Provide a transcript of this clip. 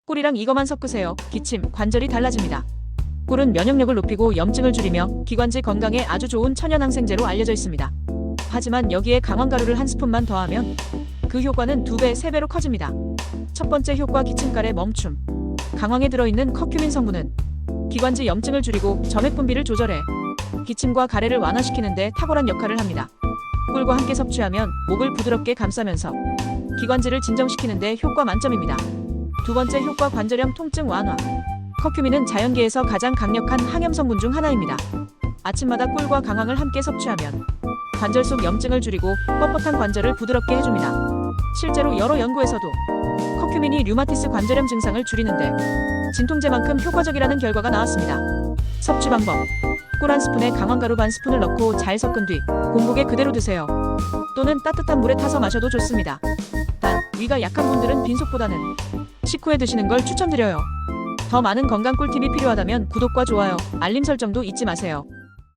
꿀이랑 이거만 섞으세요. 기침, 관절이 달라집니다. 꿀은 면역력을 높이고 염증을 줄이며 기관지 건강에 아주 좋은 천연항생제로 알려져 있습니다. 하지만 여기에 강황가루를 한 스푼만 더하면 그 효과는 2배, 3배로 커집니다. 첫 번째 효과, 기침갈의 멈춤. 강황에 들어있는 커큐민 성분은 기관지 염증을 줄이고 점액 분비를 조절해 기침과 가래를 완화시키는데 탁월한 역할을 합니다. 꿀과 함께 섭취하면 목을 부드럽게 감싸면서 기관지를 진정시키는데 효과 만점입니다. 두 번째 효과, 관절염 통증 완화. 커큐민은 자연계에서 가장 강력한 항염 성분 중 하나입니다. 아침마다 꿀과 강황을 함께 섭취하면 관절 속 염증을 줄이고 뻣뻣한 관절을 부드럽게 해줍니다. 실제로 여러 연구에서도 커큐민이 류마티스 관절염 증상을 줄이는데 진통제만큼 효과적이라는 결과가 나왔습니다. 섭취 방법: 꿀 한 스푼에 강황가루 반 스푼을 넣고 잘 섞은 뒤 공복에 그대로 드세요. 또는 따뜻한 물에 타서 마셔도 좋습니다. 단, 위가 약한 분들은 빈속보다는 식후에 드시는 걸 추천드려요. 더 많은 건강 꿀팁이 필요하다면 구독과 좋아요, 알림 설정도 잊지 마세요.